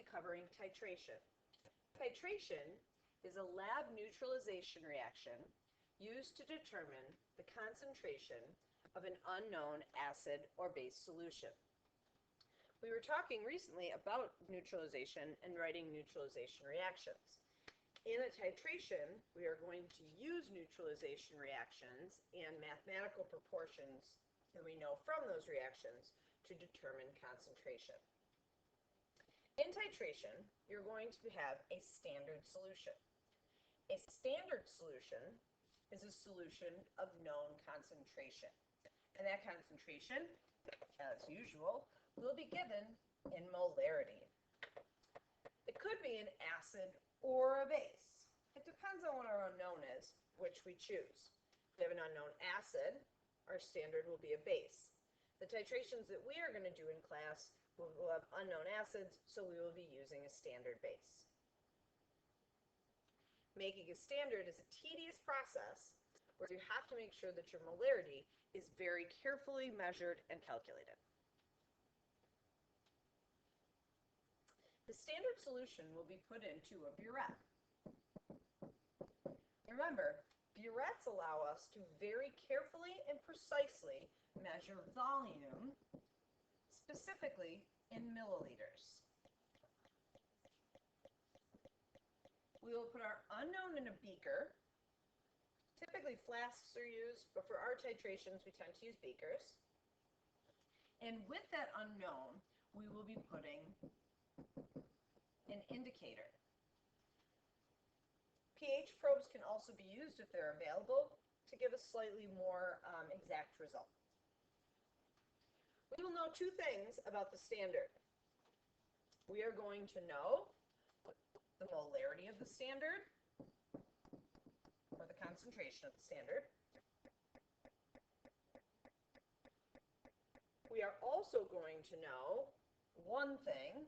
covering titration. Titration is a lab neutralization reaction used to determine the concentration of an unknown acid or base solution. We were talking recently about neutralization and writing neutralization reactions. In a titration, we are going to use neutralization reactions and mathematical proportions that we know from those reactions to determine concentration. In titration, you're going to have a standard solution. A standard solution is a solution of known concentration. And that concentration, as usual, will be given in molarity. It could be an acid or a base. It depends on what our unknown is, which we choose. If we have an unknown acid, our standard will be a base. The titrations that we are going to do in class will have unknown acids, so we will be using a standard base. Making a standard is a tedious process where you have to make sure that your molarity is very carefully measured and calculated. The standard solution will be put into a burette. Remember, burettes allow us to very carefully and precisely measure volume, specifically in milliliters. We will put our unknown in a beaker. Typically flasks are used, but for our titrations we tend to use beakers. And with that unknown, we will be putting an indicator. pH probes can also be used if they're available to give a slightly more exact result. We will know two things about the standard. We are going to know the molarity of the standard, or the concentration of the standard. We are also going to know one thing,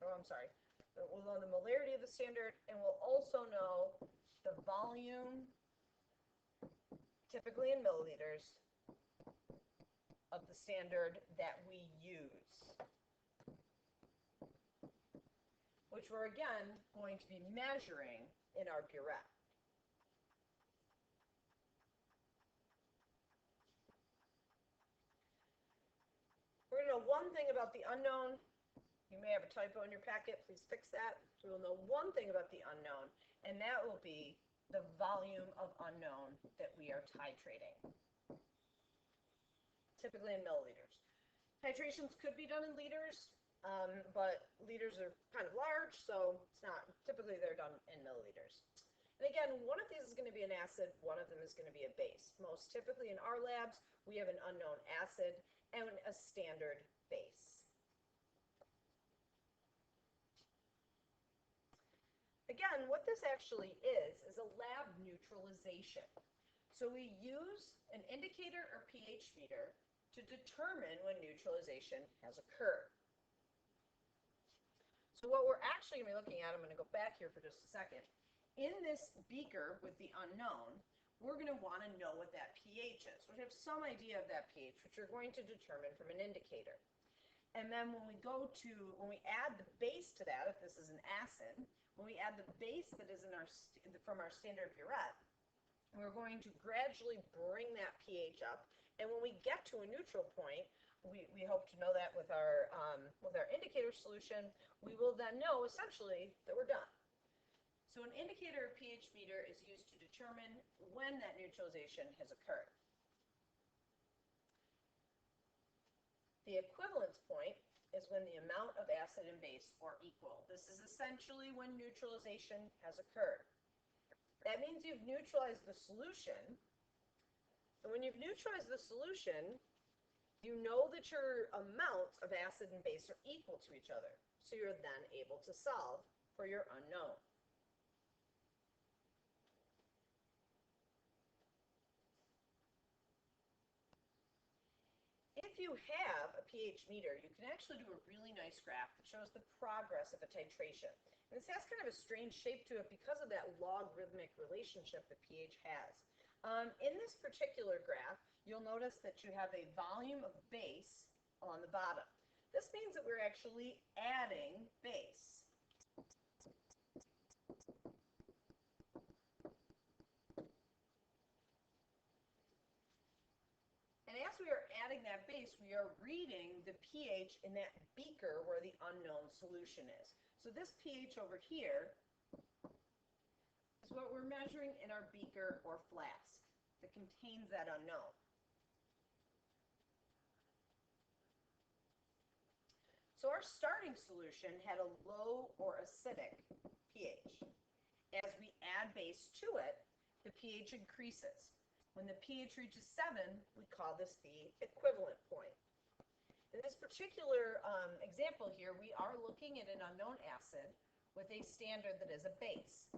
we'll know the molarity of the standard, and we'll also know the volume, typically in milliliters, of the standard that we use, which we're again going to be measuring in our burette. We're going to know one thing about the unknown. You may have a typo in your packet. Please fix that. We will know one thing about the unknown, and that will be the volume of unknown that we are titrating, typically in milliliters. Titrations could be done in liters, but liters are kind of large, so it's not. Typically, they're done in milliliters. And again, one of these is going to be an acid, one of them is going to be a base. Most typically in our labs, we have an unknown acid and a standard base. Again, what this actually is a lab neutralization. So we use an indicator or pH meter to determine when neutralization has occurred. So what we're actually going to be looking at, I'm going to go back here for just a second. In this beaker with the unknown, we're going to want to know what that pH is. We have some idea of that pH, which we're going to determine from an indicator. And then when we add the base to that, if this is an acid, when we add the base that is from our standard burette, we're going to gradually bring that pH up. And when we get to a neutral point, we hope to know that with our indicator solution, we will then know essentially that we're done. So an indicator or pH meter is used to determine when that neutralization has occurred. The equivalence point is when the amount of acid and base are equal. This is essentially when neutralization has occurred. That means you've neutralized the solution. And when you've neutralized the solution, you know that your amounts of acid and base are equal to each other. So you're then able to solve for your unknown. If you have a pH meter, you can actually do a really nice graph that shows the progress of a titration. And this has kind of a strange shape to it because of that logarithmic relationship that pH has. In this particular graph, you'll notice that you have a volume of base on the bottom. This this means that we're actually adding base. And as we are adding that base, we are reading the pH in that beaker where the unknown solution is. So this pH over here is what we're measuring in our beaker or flask that contains that unknown. So our starting solution had a low or acidic pH. As we add base to it, the pH increases. When the pH reaches 7, we call this the equivalent point. In this particular example here, we are looking at an unknown acid with a standard that is a base.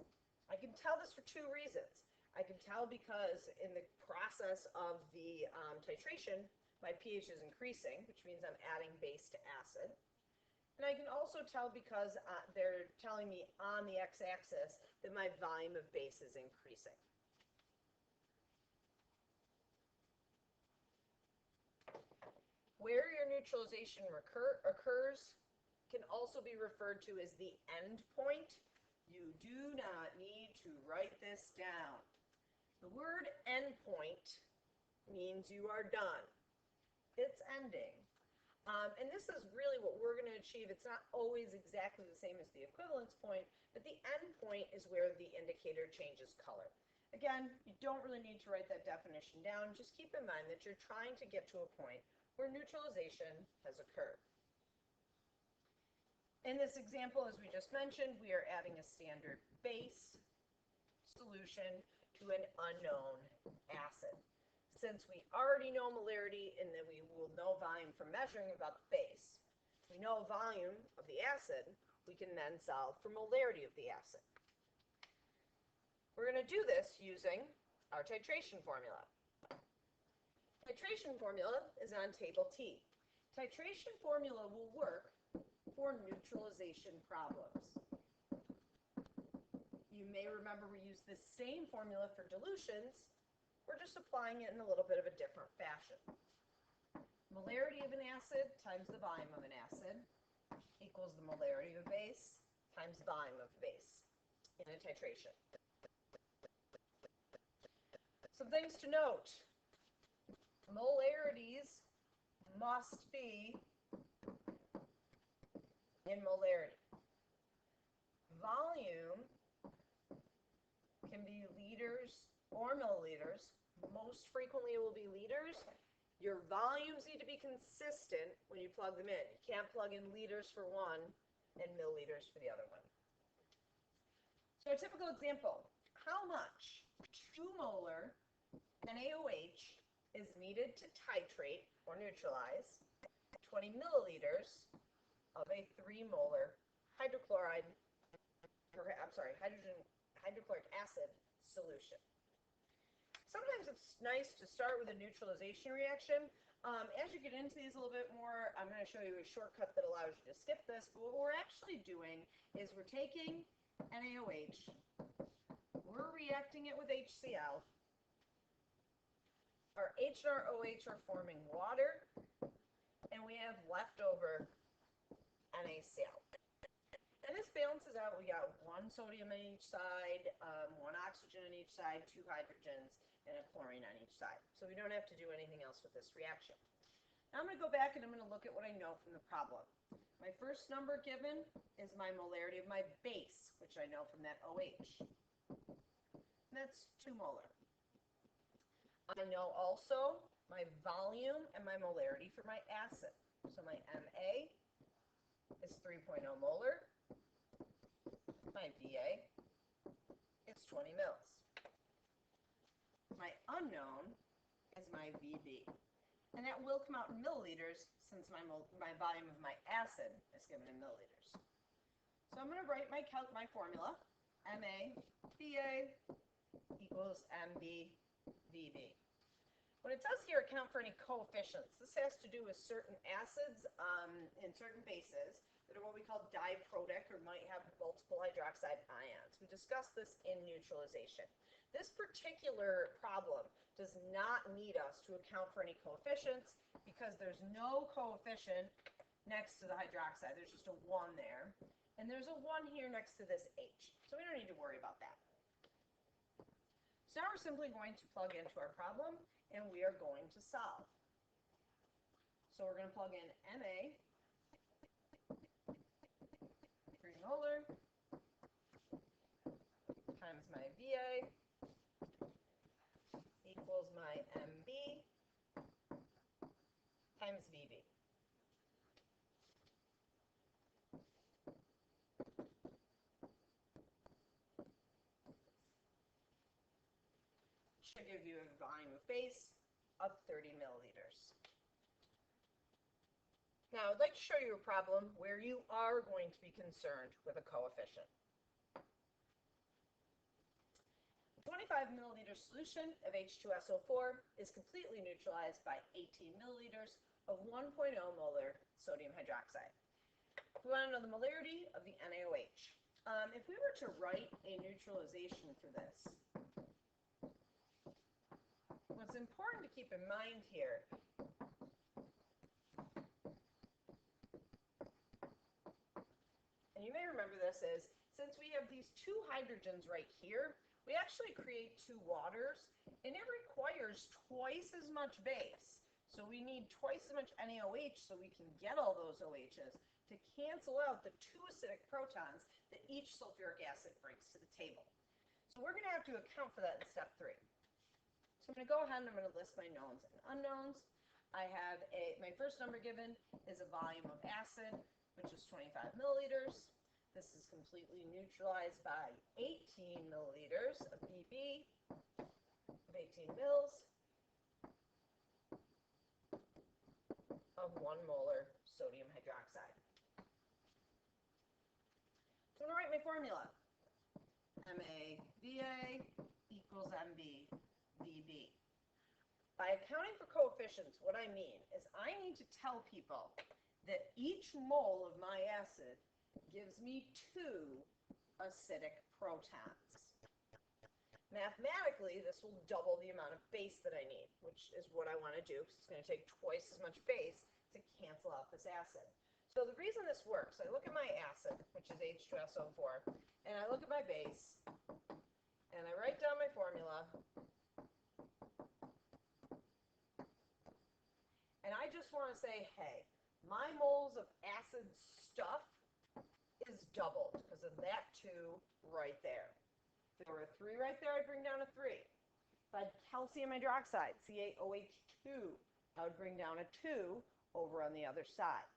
I can tell this for two reasons. I can tell because in the process of the titration, my pH is increasing, which means I'm adding base to acid. And I can also tell because they're telling me on the x-axis that my volume of base is increasing. Where your neutralization occurs can also be referred to as the end point. You do not need to write this down. The word end point means you are done. It's ending. And this is really what we're going to achieve. It's not always exactly the same as the equivalence point, but the end point is where the indicator changes color. Again, you don't really need to write that definition down. Just keep in mind that you're trying to get to a point where neutralization has occurred. In this example, as we just mentioned, we are adding a standard base solution to an unknown acid. Since we already know molarity and then we will know volume from measuring about the base, we know volume of the acid, we can then solve for molarity of the acid. We're going to do this using our titration formula. Titration formula is on table T. Titration formula will work for neutralization problems. You may remember we used the same formula for dilutions. We're just applying it in a little bit of a different fashion. Molarity of an acid times the volume of an acid equals the molarity of a base times the volume of a base in a titration. Some things to note. Molarities must be in molarity. Volume can be liters or milliliters. Most frequently it will be liters. Your volumes need to be consistent when you plug them in. You can't plug in liters for one and milliliters for the other one. So a typical example, how much 2 molar NaOH is needed to titrate or neutralize 20 milliliters of a 3 molar hydrochloric acid solution. Sometimes it's nice to start with a neutralization reaction. As you get into these a little bit more, I'm going to show you a shortcut that allows you to skip this. But what we're actually doing is we're taking NaOH, we're reacting it with HCl. Our H and our OH are forming water, and we have leftover NaCl. And this balances out. We got 1 sodium on each side, 1 oxygen on each side, 2 hydrogens, and a chlorine on each side. So we don't have to do anything else with this reaction. Now I'm going to go back and I'm going to look at what I know from the problem. My first number given is my molarity of my base, which I know from that OH. And that's 2 molar. I know also my volume and my molarity for my acid. So my Ma is 3.0 molar. My Va is 20 mils. My unknown is my Vb. And that will come out in milliliters since my volume of my acid is given in milliliters. So I'm going to write my formula. MaVa equals MbVb. When it says here account for any coefficients, this has to do with certain acids and certain bases that are what we call diprotic or might have multiple hydroxide ions. We discussed this in neutralization. This particular problem does not need us to account for any coefficients because there's no coefficient next to the hydroxide. There's just a 1 there. And there's a 1 here next to this H. So we don't need to worry about that. So now we're simply going to plug into our problem, and we are going to solve. So we're going to plug in Na, 3 molar, times my Va equals my Mb times Vb. Should give you a volume of base of 30 milliliters. Now, I'd like to show you a problem where you are going to be concerned with a coefficient. A 25 milliliter solution of H2SO4 is completely neutralized by 18 milliliters of 1.0 molar sodium hydroxide. We want to know the molarity of the NaOH. If we were to write a neutralization for this, what's important to keep in mind here and you may remember this is, since we have these 2 hydrogens right here, we actually create 2 waters, and it requires twice as much base. So we need twice as much NaOH so we can get all those OHs to cancel out the 2 acidic protons that each sulfuric acid brings to the table. So we're going to have to account for that in step 3. So I'm going to go ahead and I'm going to list my knowns and unknowns. I have my first number given is a volume of acid, which is 25 milliliters. This is completely neutralized by 18 milliliters of Bb of 18 mils of 1 molar sodium hydroxide. So I'm going to write my formula. MaVa equals MbVb. By accounting for coefficients, what I mean is I need to tell people that each mole of my acid gives me 2 acidic protons. Mathematically, this will double the amount of base that I need, which is what I want to do, because it's going to take twice as much base to cancel out this acid. So the reason this works, I look at my acid, which is H2SO4, and I look at my base, and I write down my formula, and I just want to say, hey, my moles of acid stuff is doubled because of that 2 right there. If there were a 3 right there, I'd bring down a 3. If I had calcium hydroxide, CaOH2, I would bring down a 2 over on the other side.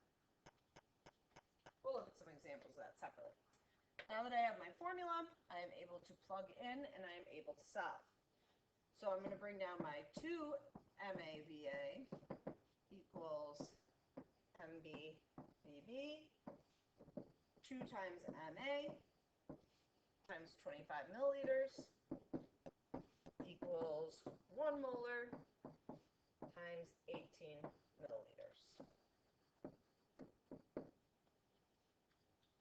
We'll look at some examples of that separately. Now that I have my formula, I am able to plug in and I am able to solve. So I'm going to bring down my 2 MaVa equals MbVb, 2 times Na times 25 milliliters equals 1 molar times 18 milliliters.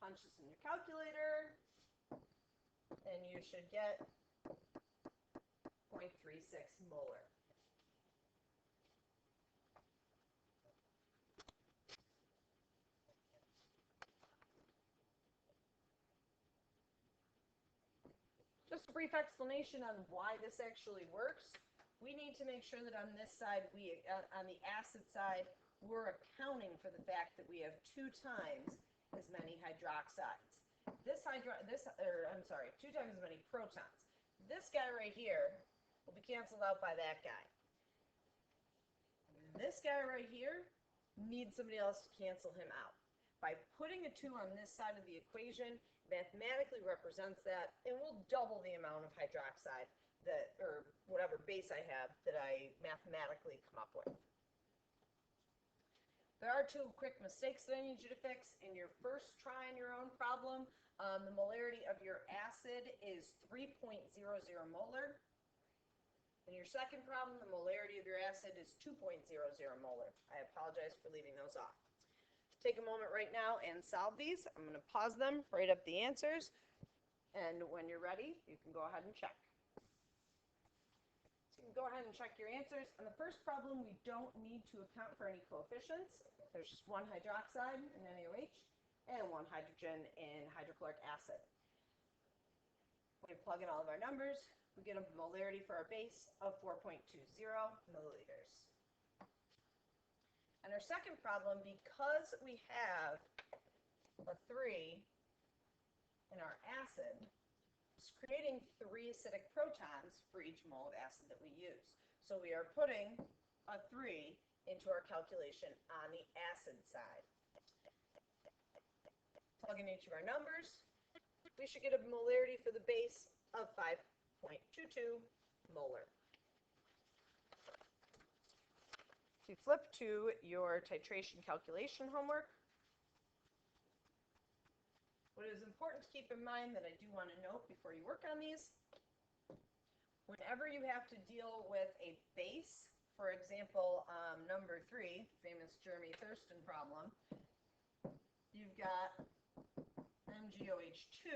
Punch this in your calculator, and you should get 0.36 molar. Just a brief explanation on why this actually works. We need to make sure that on this side, on the acid side, we're accounting for the fact that we have 2 times as many hydroxides. 2 times as many protons. This guy right here will be canceled out by that guy. This guy right here needs somebody else to cancel him out. By putting a 2 on this side of the equation, mathematically represents that, and will double the amount of hydroxide that, or whatever base I have, that I mathematically come up with. There are 2 quick mistakes that I need you to fix. In your first try on your own problem, the molarity of your acid is 3.00 molar. In your second problem, the molarity of your acid is 2.00 molar. I apologize for leaving those off. Take a moment right now and solve these. I'm going to pause them, write up the answers, and when you're ready, you can go ahead and check. So you can go ahead and check your answers. On the first problem, we don't need to account for any coefficients. There's just one hydroxide in NaOH and one hydrogen in hydrochloric acid. When we plug in all of our numbers, we get a molarity for our base of 4.20 milliliters. And our second problem, because we have a 3 in our acid, is creating 3 acidic protons for each mole of acid that we use. So we are putting a 3 into our calculation on the acid side. Plug in each of our numbers, we should get a molarity for the base of 5.22 molar. If you flip to your titration calculation homework, what is important to keep in mind that I do want to note before you work on these, whenever you have to deal with a base, for example, number 3, famous Jeremy Thurston problem, you've got MgOH2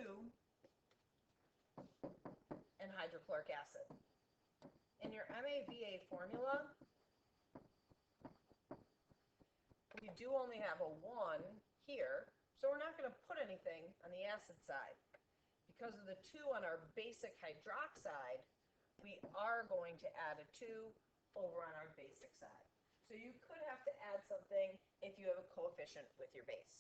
and hydrochloric acid. In your MAVA formula, we do only have a 1 here, so we're not going to put anything on the acid side. Because of the 2 on our basic hydroxide, we are going to add a 2 over on our basic side. So you could have to add something if you have a coefficient with your base.